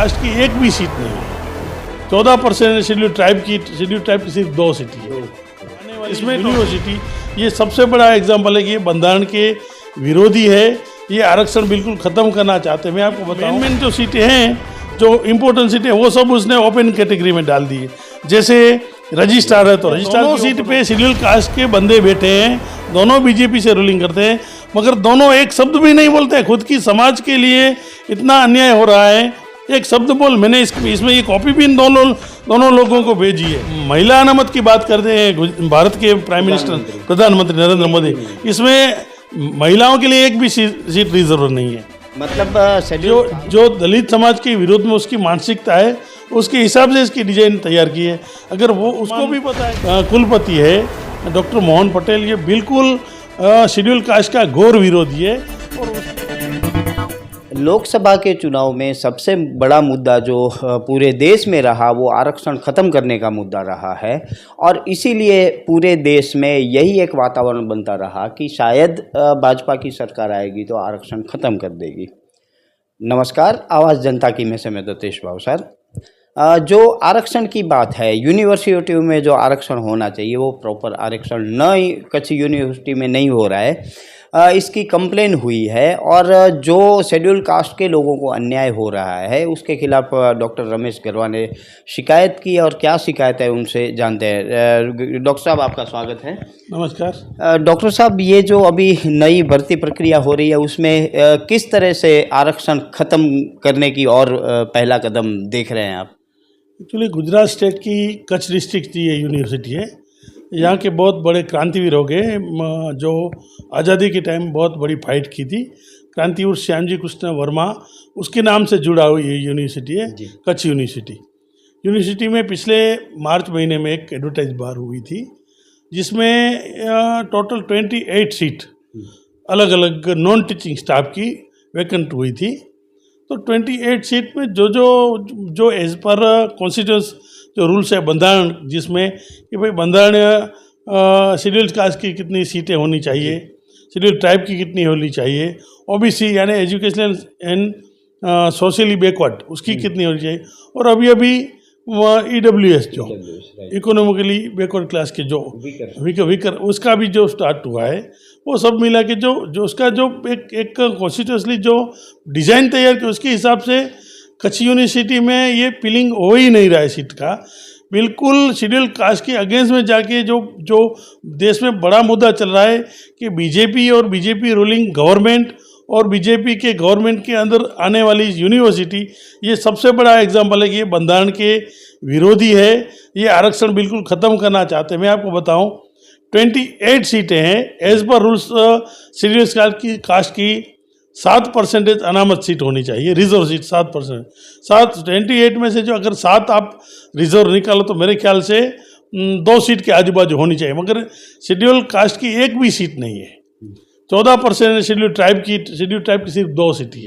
Cast की एक भी सीट नहीं है। 14% शेड्यूल ट्राइब की सिर्फ 2 सीट है। आने वाली इसमें यूनिवर्सिटी ये सबसे बड़ा एग्जाम्पल है कि ये बंधारण के विरोधी है। ये आरक्षण बिल्कुल ख़त्म करना चाहते हैं। मैं आपको बताऊं, मेन जो सीटें हैं, जो इम्पोर्टेंट सीटें, वो सब उसने ओपन कैटेगरी में डाल दी है। जैसे रजिस्ट्रार है तो रजिस्ट्रार दोनों सीट पे शेड्यूल कास्ट के बंदे बैठे हैं, दोनों बीजेपी से रूलिंग करते हैं, मगर दोनों एक शब्द भी नहीं बोलते हैं। खुद की समाज के लिए इतना अन्याय हो रहा है, एक शब्द बोल। मैंने इसमें ये कॉपी भी इन दोनों लोगों को भेजी है। महिला अनामत की बात करते हैं भारत के प्राइम मिनिस्टर प्रधानमंत्री नरेंद्र मोदी, इसमें महिलाओं के लिए एक भी सीट रिजर्व नहीं है। मतलब जो दलित समाज के विरोध में उसकी मानसिकता है, उसके हिसाब से इसकी डिजाइन तैयार की है। अगर वो उसको भी पता है, कुलपति है डॉक्टर मोहन पटेल, ये बिल्कुल शेड्यूल कास्ट का घोर विरोधी है। और लोकसभा के चुनाव में सबसे बड़ा मुद्दा जो पूरे देश में रहा वो आरक्षण ख़त्म करने का मुद्दा रहा है, और इसीलिए पूरे देश में यही एक वातावरण बनता रहा कि शायद भाजपा की सरकार आएगी तो आरक्षण ख़त्म कर देगी। नमस्कार, आवाज़ जनता की में से मैं दतेश भावसार। जो आरक्षण की बात है, यूनिवर्सिटियों में जो आरक्षण होना चाहिए वो प्रॉपर आरक्षण कच्छ यूनिवर्सिटी में नहीं हो रहा है। इसकी कंप्लेन हुई है, और जो शेड्यूल कास्ट के लोगों को अन्याय हो रहा है उसके खिलाफ डॉक्टर रमेश गरवा ने शिकायत की, और क्या शिकायत है उनसे जानते हैं। डॉक्टर साहब, आपका स्वागत है। नमस्कार। डॉक्टर साहब, ये जो अभी नई भर्ती प्रक्रिया हो रही है उसमें किस तरह से आरक्षण ख़त्म करने की और पहला कदम देख रहे हैं आप? एक्चुअली गुजरात स्टेट की कच्छ डिस्ट्रिक्ट की ये यूनिवर्सिटी है। यहाँ के बहुत बड़े क्रांतिवीर हो गए, जो आज़ादी के टाइम बहुत बड़ी फाइट की थी। क्रांतिवीर श्यामजी कृष्ण वर्मा, उसके नाम से जुड़ा हुआ ये यूनिवर्सिटी है, कच्छ यूनिवर्सिटी। यूनिवर्सिटी में पिछले मार्च महीने में एक एडवर्टाइज बार हुई थी, जिसमें टोटल 28 सीट अलग अलग नॉन टीचिंग स्टाफ की वैकेंट हुई थी। तो 28 सीट में जो एज पर कॉन्स्टिट्यूशन जो रूल्स है बंधारण, जिसमें कि भाई बंधारण शेड्यूल कास्ट की कितनी सीटें होनी चाहिए, शेड्यूल ट्राइब की कितनी होनी चाहिए, ओबीसी यानी एजुकेशनल एंड सोशली बैकवर्ड उसकी कितनी होनी चाहिए, और अभी EWS जो इकोनॉमिकली बैकवर्ड क्लास के जो वीकर उसका भी जो स्टार्ट हुआ है, वो सब मिला के जो उसका जो एक कॉन्स्टिट्यूशनली जो डिज़ाइन तैयार किया, उसके हिसाब से कच्छ यूनिवर्सिटी में ये फिलिंग हो ही नहीं रहा है सीट का। बिल्कुल शेड्यूल कास्ट के अगेंस्ट में जाके जो देश में बड़ा मुद्दा चल रहा है कि बीजेपी और बीजेपी रूलिंग गवर्नमेंट और बीजेपी के गवर्नमेंट के अंदर आने वाली यूनिवर्सिटी, ये सबसे बड़ा एग्जाम्पल है कि ये बंधारण के विरोधी है। ये आरक्षण बिल्कुल ख़त्म करना चाहते हैं। मैं आपको बताऊं, 28 सीटें हैं as per rules. Schedule caste की 7% अनामत सीट होनी चाहिए, रिजर्व सीट 7%। 28 में से जो अगर 7 आप रिजर्व निकालो तो मेरे ख्याल से 2 सीट के आजू बाजू होनी चाहिए, मगर शेड्यूल कास्ट की एक भी सीट नहीं है। 14% शेड्यूल ट्राइब की सिर्फ 2 सीट है।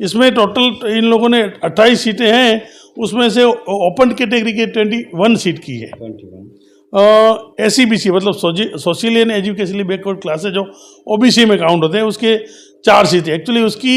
इसमें टोटल इन लोगों ने 28 सीटें हैं, उसमें से ओपन कैटेगरी के 21 सीट की है। SCBC मतलब socially and educationally backward classes जो OBC में काउंट होते हैं, उसके 4 सीटें। एक्चुअली उसकी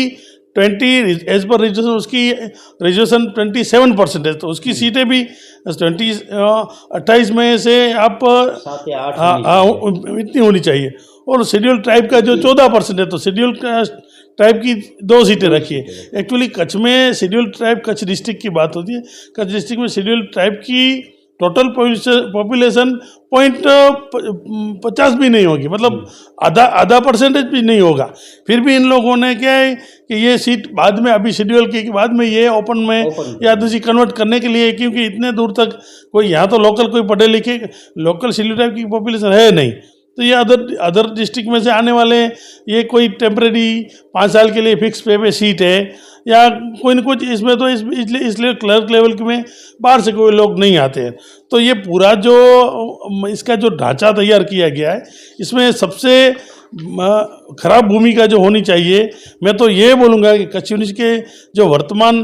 20 एज पर रिजर्वेशन, उसकी रिजर्वेशन 27% है, तो उसकी सीटें भी 28 में से आप 7 या 8 इतनी होनी चाहिए। और शेड्यूल ट्राइब का जो 14% है, तो शेड्यूल ट्राइब की 2 सीटें रखी है। एक्चुअली कच्छ में शेड्यूल ट्राइब कच्छ डिस्ट्रिक्ट की बात होती है। कच्छ डिस्ट्रिक्ट में शेड्यूल ट्राइब की टोटल पॉपुलेशन 0.50 भी नहीं होगी, मतलब आधा परसेंटेज भी नहीं होगा। फिर भी इन लोगों ने क्या है कि ये सीट बाद में, अभी शेड्यूल के बाद में ये ओपन में या दूसरी कन्वर्ट करने के लिए, क्योंकि इतने दूर तक कोई यहाँ तो लोकल कोई पढ़े लिखे लोकल शेड्यूल टाइप की पॉपुलेशन है नहीं, तो ये अदर डिस्ट्रिक्ट में से आने वाले, ये कोई टेम्परेरी 5 साल के लिए फिक्स पे सीट है या कोई न कुछ इसमें, तो इसलिए क्लर्क लेवल में बाहर से कोई लोग नहीं आते हैं। तो ये पूरा जो इसका जो ढांचा तैयार किया गया है, इसमें सबसे खराब भूमिका जो होनी चाहिए, मैं तो ये बोलूँगा कि कच्छ यूनिवर्सिटी के जो वर्तमान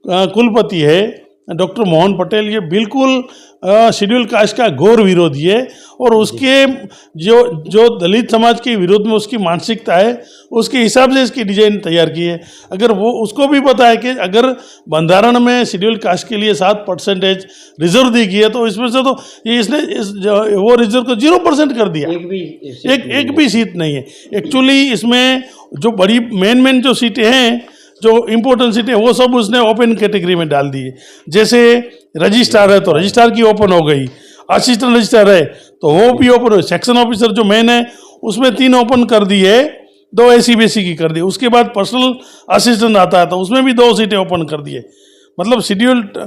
कुलपति है डॉक्टर मोहन पटेल ये बिल्कुल शेड्यूल कास्ट का घोर विरोधी है और उसके जो दलित समाज के विरोध में उसकी मानसिकता है उसके हिसाब से इसकी डिजाइन तैयार की है। अगर वो उसको भी पता है कि अगर बंधारण में शेड्यूल कास्ट के लिए 7% रिजर्व दी गई है तो इसमें से तो ये इसने वो रिजर्व को 0% कर दिया। एक भी सीट नहीं है एक्चुअली। इसमें जो बड़ी मेन जो सीटें हैं, जो इम्पोर्टेंट सीटें, वो सब उसने ओपन कैटेगरी में डाल दी है। जैसे रजिस्ट्रार है तो रजिस्ट्रार की ओपन हो गई, असिस्टेंट रजिस्ट्रार है तो वो भी ओपन हो, सेक्शन ऑफिसर जो मेन है उसमें 3 ओपन कर दी है, 2 SC BC की कर दी। उसके बाद पर्सनल असिस्टेंट आता है तो उसमें भी 2 सीटें ओपन कर दी है। मतलब शेड्यूल्ड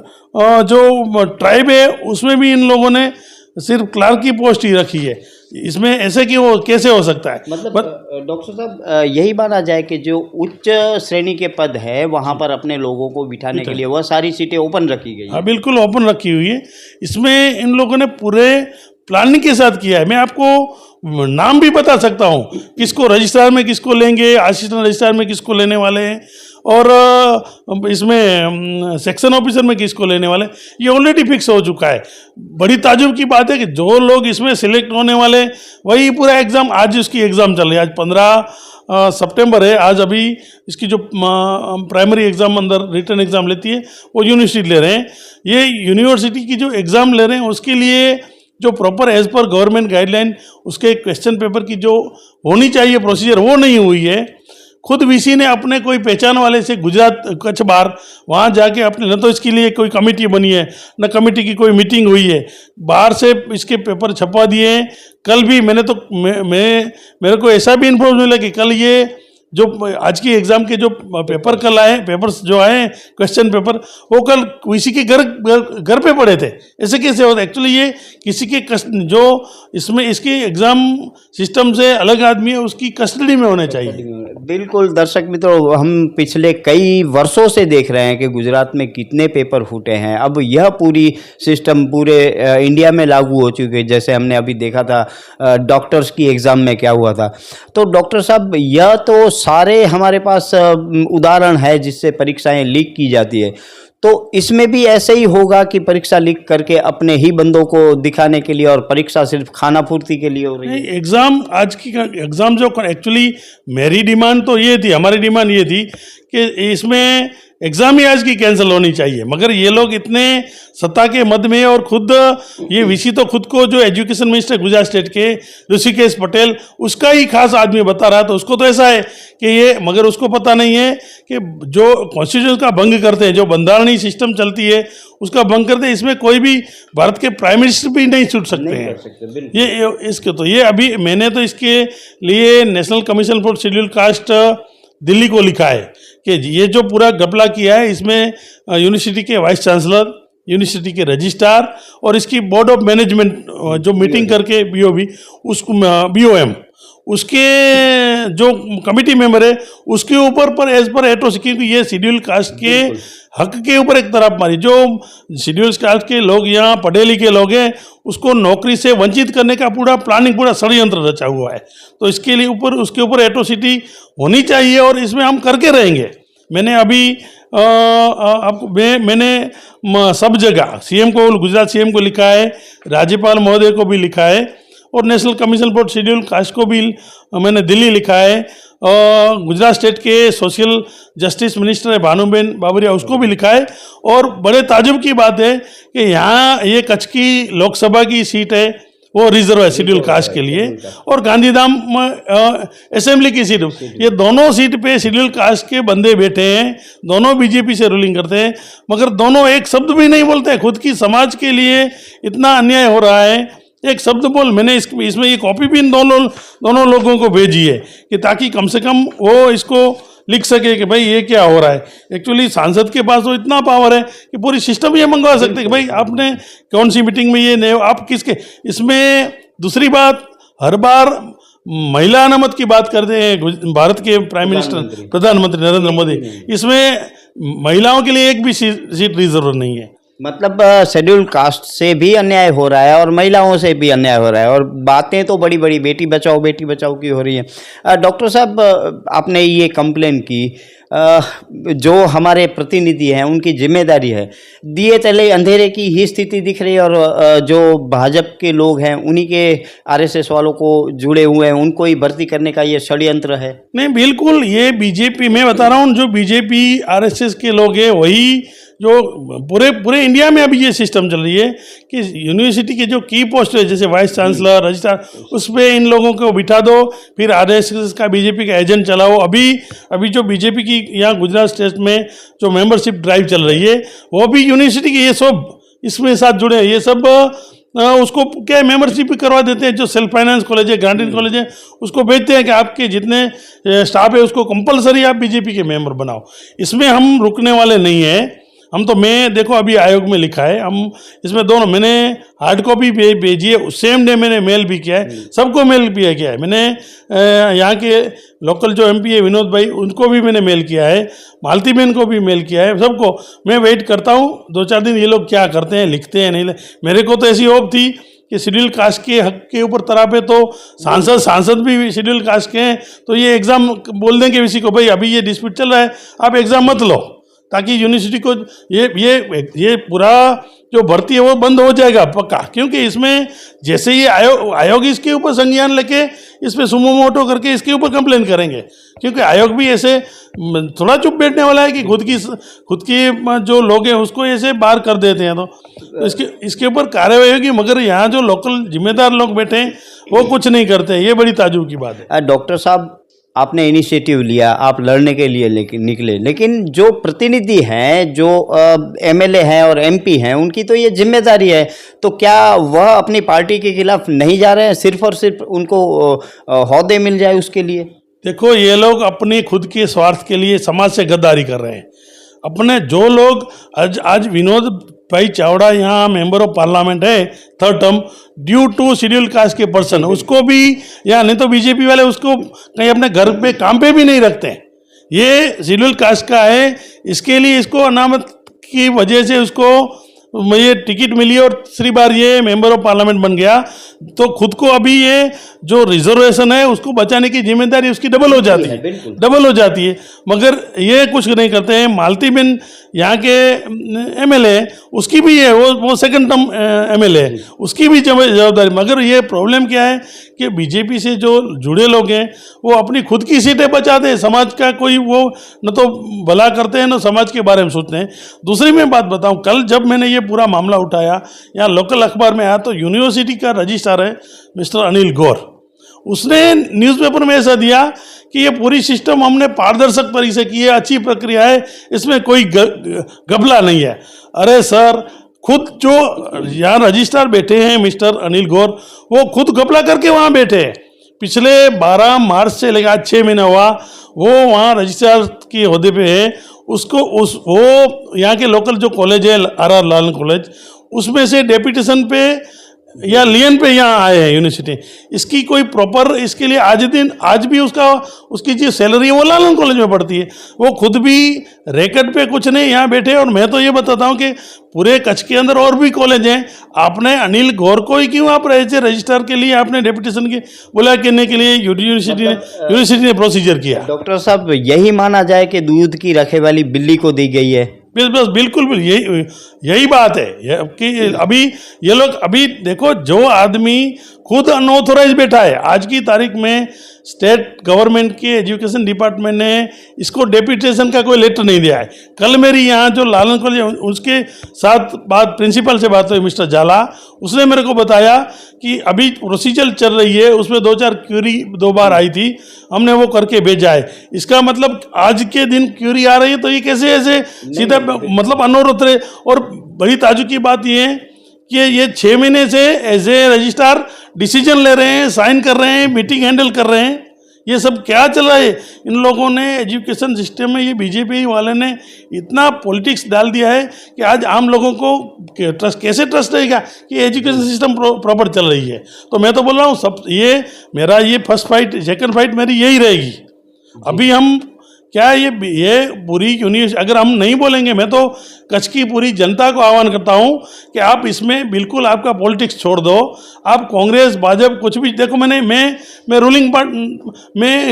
जो ट्राइब है उसमें भी इन लोगों ने सिर्फ क्लार्क की पोस्ट ही रखी है। इसमें ऐसे कि वो कैसे हो सकता है? मतलब डॉक्टर साहब यही माना जाए कि जो उच्च श्रेणी के पद है वहाँ पर अपने लोगों को बिठाने के लिए वह सारी सीटें ओपन रखी गई? हाँ बिल्कुल ओपन रखी हुई है। इसमें इन लोगों ने पूरे प्लानिंग के साथ किया है। मैं आपको नाम भी बता सकता हूँ, किसको रजिस्ट्रार में किसको लेंगे, असिस्टेंट रजिस्ट्रार में किसको लेने वाले हैं और इसमें सेक्शन ऑफिसर में किसको लेने वाले, ये ऑलरेडी फिक्स हो चुका है। बड़ी ताजुब की बात है कि जो लोग इसमें सिलेक्ट होने वाले वही पूरा एग्ज़ाम, आज उसकी एग्ज़ाम चल रही है, आज 15 सितंबर है। आज अभी इसकी जो प्राइमरी एग्ज़ाम अंदर रिटन एग्ज़ाम लेती है वो यूनिवर्सिटी ले रहे हैं। ये यूनिवर्सिटी की जो एग्ज़ाम ले रहे हैं उसके लिए जो प्रॉपर एज पर गवर्नमेंट गाइडलाइन उसके क्वेश्चन पेपर की जो होनी चाहिए प्रोसीजर वो नहीं हुई है। खुद वीसी ने अपने कोई पहचान वाले से गुजरात कच्छ बार वहाँ जाके अपने, न तो इसके लिए कोई कमेटी बनी है न कमेटी की कोई मीटिंग हुई है, बाहर से इसके पेपर छपवा दिए हैं। कल भी मेरे को ऐसा भी इन्फॉर्म मिला कि कल ये जो आज की एग्ज़ाम के जो पेपर कल आए, पेपर्स जो आए क्वेश्चन पेपर, वो कल किसी के घर पे पड़े थे। ऐसे कैसे होता है? एक्चुअली ये किसी के जो इसमें इसके एग्ज़ाम सिस्टम से अलग आदमी है उसकी कस्टडी में होने चाहिए। बिल्कुल दर्शक मित्रों, हम पिछले कई वर्षों से देख रहे हैं कि गुजरात में कितने पेपर फूटे हैं। अब यह पूरी सिस्टम पूरे इंडिया में लागू हो चुकी है। जैसे हमने अभी देखा था डॉक्टर्स की एग्ज़ाम में क्या हुआ था। तो डॉक्टर साहब यह तो सारे हमारे पास उदाहरण है जिससे परीक्षाएं लीक की जाती है, तो इसमें भी ऐसे ही होगा कि परीक्षा लीक करके अपने ही बंदों को दिखाने के लिए और परीक्षा सिर्फ खाना पूर्ति के लिए हो रही है? एग्ज़ाम आज की एग्ज़ाम जो एक्चुअली मेरी डिमांड तो ये थी, हमारी डिमांड ये थी कि इसमें एग्ज़ाम ही आज की कैंसिल होनी चाहिए, मगर ये लोग इतने सत्ता के मद में और खुद ये वीसी तो खुद को जो एजुकेशन मिनिस्टर गुजरात स्टेट के ऋषिकेश पटेल उसका ही खास आदमी बता रहा था। उसको तो ऐसा है कि ये, मगर उसको पता नहीं है कि जो कॉन्स्टिट्यूशन का भंग करते हैं, जो बंधारणीय सिस्टम चलती है उसका भंग करते हैं, इसमें कोई भी भारत के प्राइम मिनिस्टर भी नहीं छूट सकते हैं। ये इसके तो ये अभी मैंने तो इसके लिए national commission for schedule caste Delhi को लिखा है कि ये जो पूरा घपला किया है इसमें यूनिवर्सिटी के वाइस चांसलर, यूनिवर्सिटी के रजिस्ट्रार और इसकी बोर्ड ऑफ मैनेजमेंट जो मीटिंग करके बीओबी उसको बीओएम उसके जो कमेटी मेंबर है उसके ऊपर पर एज पर एटोस, क्योंकि ये शेड्यूल कास्ट के हक के ऊपर एक तरफ मारी। जो शेड्यूल कास्ट के लोग यहाँ पढ़े लिखे लोग हैं उसको नौकरी से वंचित करने का पूरा प्लानिंग, पूरा षड्यंत्र रचा हुआ है। तो इसके लिए उसके ऊपर एट्रोसिटी होनी चाहिए और इसमें हम करके रहेंगे। मैंने अभी आपको मैंने सब जगह सीएम को, गुजरात सीएम को लिखा है, राज्यपाल महोदय को भी लिखा है और national commission for schedule caste को भी मैंने दिल्ली लिखा है। गुजरात स्टेट के सोशल जस्टिस मिनिस्टर है भानुबेन बाबरिया, उसको भी लिखा है। और बड़े ताजुब की बात है कि यहाँ ये कच्छ की लोकसभा की सीट है वो रिजर्व है शेड्यूल कास्ट के लिए, और गांधीधाम असेंबली की सीट, ये दोनों सीट पे शेड्यूल कास्ट के बंदे बैठे हैं, दोनों बीजेपी से रूलिंग करते हैं, मगर दोनों एक शब्द भी नहीं बोलते हैं। खुद की समाज के लिए इतना अन्याय हो रहा है, एक शब्द बोल। मैंने इसमें ये कॉपी भी इन दोनों लोगों को भेजी है कि ताकि कम से कम वो इसको लिख सके कि भाई ये क्या हो रहा है। एक्चुअली सांसद के पास तो इतना पावर है कि पूरी सिस्टम ये मंगवा सकते हैं कि भाई आपने कौन सी मीटिंग में ये नहीं, आप किसके। इसमें दूसरी बात, हर बार महिला अनामत की बात करते हैं भारत के प्राइम मिनिस्टर प्रधानमंत्री नरेंद्र मोदी, इसमें महिलाओं के लिए एक भी सीट रिजर्व नहीं है। मतलब शेड्यूल कास्ट से भी अन्याय हो रहा है और महिलाओं से भी अन्याय हो रहा है, और बातें तो बड़ी बड़ी बेटी बचाओ की हो रही है। डॉक्टर साहब, आपने ये कंप्लेन की, जो हमारे प्रतिनिधि हैं उनकी जिम्मेदारी है, दिए तले अंधेरे की ही स्थिति दिख रही है, और जो भाजपा के लोग हैं उन्हीं के आरएसएस वालों को जुड़े हुए हैं, उनको ही भर्ती करने का ये षड्यंत्र है। नहीं, बिल्कुल, ये बीजेपी, मैं बता रहा हूँ, जो बीजेपी आरएसएस के लोग हैं वही जो पूरे इंडिया में अभी ये सिस्टम चल रही है कि यूनिवर्सिटी के जो की पोस्ट है, जैसे वाइस चांसलर, रजिस्ट्रार, उस पर इन लोगों को बिठा दो, फिर आरएसएस का बीजेपी का एजेंट चलाओ। अभी जो बीजेपी की यहाँ गुजरात स्टेट में जो मेंबरशिप ड्राइव चल रही है वो भी यूनिवर्सिटी के, ये सब इसमें साथ जुड़े हैं, ये सब उसको क्या मेंबरशिप भी करवा देते हैं। जो सेल्फ फाइनेंस कॉलेज है, ग्रांटेड कॉलेज है, उसको भेजते हैं कि आपके जितने स्टाफ है उसको कंपलसरी आप बीजेपी के मेंबर बनाओ। इसमें हम रुकने वाले नहीं हैं। हम तो, मैं देखो अभी आयोग में लिखा है, हम इसमें दोनों, मैंने हार्ड कॉपी भेजी है, सेम डे मैंने मेल भी किया है, सबको मेल भी किया है। मैंने यहाँ के लोकल जो एमपी है विनोद भाई, उनको भी मैंने मेल किया है, मालती बहन को भी मेल किया है, सबको। मैं वेट करता हूँ 2-4 दिन ये लोग क्या करते हैं, लिखते हैं नहीं। मेरे को तो ऐसी होप थी कि शेड्यूल कास्ट के हक के ऊपर तरापे तो सांसद भी शेड्यूल कास्ट के हैं, तो ये एग्ज़ाम बोल देंगे किसी को, भाई अभी ये डिस्प्यूट चल रहा है, आप एग्ज़ाम मत लो, ताकि यूनिवर्सिटी को ये पूरा जो भर्ती है वो बंद हो जाएगा पक्का। क्योंकि इसमें जैसे ही आयोग इसके ऊपर संज्ञान लेके इसमें सुमो मोटो करके इसके ऊपर कंप्लेन करेंगे, क्योंकि आयोग भी ऐसे थोड़ा चुप बैठने वाला है कि खुद की जो लोग हैं उसको ऐसे बाहर कर देते हैं। तो इसके ऊपर कार्रवाई होगी, मगर यहाँ जो लोकल जिम्मेदार लोग बैठे हैं वो कुछ नहीं करते, ये बड़ी ताज्जुब की बात है। डॉक्टर साहब, आपने इनिशिएटिव लिया, आप लड़ने के लिए निकले, लेकिन जो प्रतिनिधि हैं, जो एमएलए हैं और एमपी हैं, उनकी तो ये जिम्मेदारी है, तो क्या वह अपनी पार्टी के खिलाफ नहीं जा रहे हैं, सिर्फ और सिर्फ उनको ओहदे मिल जाए उसके लिए? देखो, ये लोग अपनी खुद के स्वार्थ के लिए समाज से गद्दारी कर रहे हैं। अपने जो लोग आज विनोद भाई चावड़ा यहाँ मेंबर ऑफ पार्लियामेंट है 3rd term, due to schedule caste के पर्सन, उसको भी यहाँ, नहीं तो बीजेपी वाले उसको कहीं अपने घर पे काम पे भी नहीं रखते हैं। ये शेड्यूल कास्ट का है, इसके लिए इसको अनामत की वजह से उसको ये टिकट मिली और तीसरी बार ये मेंबर ऑफ पार्लियामेंट बन गया, तो खुद को अभी ये जो रिजर्वेशन है उसको बचाने की जिम्मेदारी उसकी डबल हो जाती है, मगर ये कुछ नहीं करते हैं। मालती बहन यहाँ के एमएलए, उसकी भी है, वो 2nd टर्म एमएलए है, उसकी भी जवाबदारी। मगर ये प्रॉब्लम क्या है कि बीजेपी से जो जुड़े लोग हैं वो अपनी खुद की सीटें बचाते हैं, समाज का कोई वो न तो भला करते हैं न समाज के बारे में सोचते हैं। दूसरी मैं बात बताऊं, कल जब मैंने ये पूरा मामला उठाया, यहाँ लोकल अखबार में आया, तो यूनिवर्सिटी का रजिस्ट्रार है मिस्टर अनिल गौर, उसने न्यूज़पेपर में ऐसा दिया कि ये पूरी सिस्टम हमने पारदर्शक तरीके से की है, अच्छी प्रक्रिया है, इसमें कोई घपला नहीं है। अरे सर, खुद जो यहाँ रजिस्ट्रार बैठे हैं मिस्टर अनिल गौर, वो खुद घपला करके वहाँ बैठे हैं। पिछले 12 मार्च से लेकर आज 6 महीना हुआ वो वहाँ रजिस्ट्रार के ओहदे पे है। वो यहाँ के लोकल जो कॉलेज है आर लालन कॉलेज, उसमें से डेपुटेशन पे या लियन पे यहाँ आए हैं यूनिवर्सिटी। इसकी कोई प्रॉपर, इसके लिए आज भी उसकी जो सैलरी है वो लालन कॉलेज में पड़ती है। वो खुद भी रैकेट पे कुछ नहीं यहाँ बैठे। और मैं तो ये बताता हूँ कि पूरे कच्छ के अंदर और भी कॉलेज हैं, आपने अनिल गौर को ही क्यों आप रजिस्ट्रार के लिए आपने डेपुटेशन के बुला करने के लिए यूनिवर्सिटी ने प्रोसीजर किया। डॉक्टर साहब, यही माना जाए कि दूध की रखे वाली बिल्ली को दी गई है? बस बिल्कुल यही बात है कि अभी ये लोग, अभी देखो, जो आदमी खुद अनऑथोराइज बैठा है, आज की तारीख में स्टेट गवर्नमेंट के एजुकेशन डिपार्टमेंट ने इसको डेपुटेशन का कोई लेटर नहीं दिया है। कल मेरी यहाँ जो लालन कॉलेज उसके साथ प्रिंसिपल से बात हुई, मिस्टर जाला, उसने मेरे को बताया कि अभी प्रोसीजर चल रही है, उसमें 2-4 क्यूरी 2 बार आई थी, हमने वो करके भेजा है। इसका मतलब आज के दिन क्यूरी आ रही है, तो ये कैसे ऐसे सीधा मतलब अनौरत रहे। और बड़ी ताज्जुब की बात ये है कि ये 6 महीने से एज ए रजिस्ट्रार डिसीजन ले रहे हैं, साइन कर रहे हैं, मीटिंग हैंडल कर रहे हैं। ये सब क्या चल रहा है इन लोगों ने एजुकेशन सिस्टम में? ये बीजेपी वाले ने इतना पॉलिटिक्स डाल दिया है कि आज आम लोगों को कैसे ट्रस्ट रहेगा कि एजुकेशन सिस्टम प्रॉपर चल रही है। तो मैं तो बोल रहा हूँ, मेरा ये फर्स्ट फाइट, सेकंड फाइट मेरी यही रहेगी। अभी हम क्या ये पूरी यूनिवर्सिटी, अगर हम नहीं बोलेंगे, मैं तो कच्छ की पूरी जनता को आह्वान करता हूँ कि आप इसमें बिल्कुल आपका पॉलिटिक्स छोड़ दो। आप कांग्रेस भाजपा कुछ भी देखो, मैं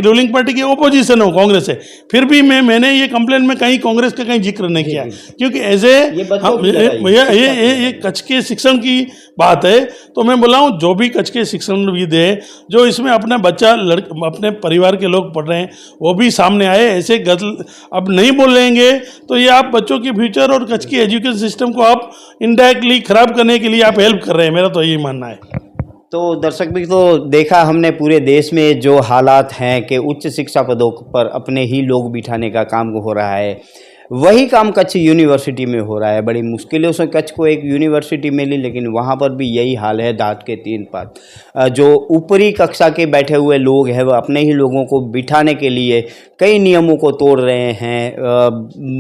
रूलिंग पार्टी के ओपोजिशन हूँ कांग्रेस से, फिर भी मैंने ये कंप्लेंट में कहीं कांग्रेस का कहीं जिक्र नहीं किया, क्योंकि ऐसे ये कच्छ के शिक्षण की बात है। तो मैं बोला हूँ जो भी कच्छ के शिक्षणविद है, जो इसमें अपना अपने परिवार के लोग पढ़ रहे हैं, वो भी सामने आए। ऐसे अब नहीं बोलेंगे तो ये आप बच्चों के फ्यूचर और कच्छ की एजुकेशन सिस्टम को आप इनडायरेक्टली खराब करने के लिए आप हेल्प कर रहे हैं, मेरा तो यही मानना है। तो दर्शक भी तो देखा हमने पूरे देश में जो हालात हैं कि उच्च शिक्षा पदों पर अपने ही लोग बिठाने का काम हो रहा है, वही काम कच्छ यूनिवर्सिटी में हो रहा है। बड़ी मुश्किलों से कच्छ को एक यूनिवर्सिटी मिली, लेकिन वहाँ पर भी यही हाल है, डांट के तीन पात। जो ऊपरी कक्षा के बैठे हुए लोग हैं वह अपने ही लोगों को बिठाने के लिए कई नियमों को तोड़ रहे हैं।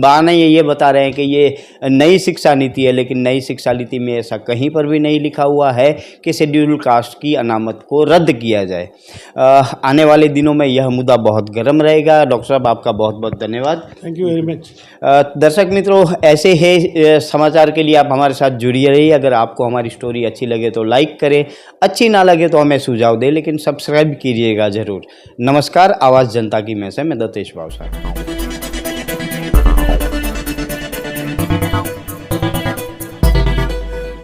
बहाने ये बता रहे हैं कि ये नई शिक्षा नीति है, लेकिन नई शिक्षा नीति में ऐसा कहीं पर भी नहीं लिखा हुआ है कि शेड्यूल कास्ट की अनामत को रद्द किया जाए। आने वाले दिनों में यह मुद्दा बहुत गर्म रहेगा। डॉक्टर साहब, आपका बहुत बहुत धन्यवाद। Thank you very much. दर्शक मित्रों, ऐसे ही समाचार के लिए आप हमारे साथ जुड़िए रहिए। अगर आपको हमारी स्टोरी अच्छी लगे तो लाइक करें, अच्छी ना लगे तो हमें सुझाव दें, लेकिन सब्सक्राइब कीजिएगा ज़रूर। नमस्कार। आवाज़ जनता की मैं से मैं दत्तेश भावसार।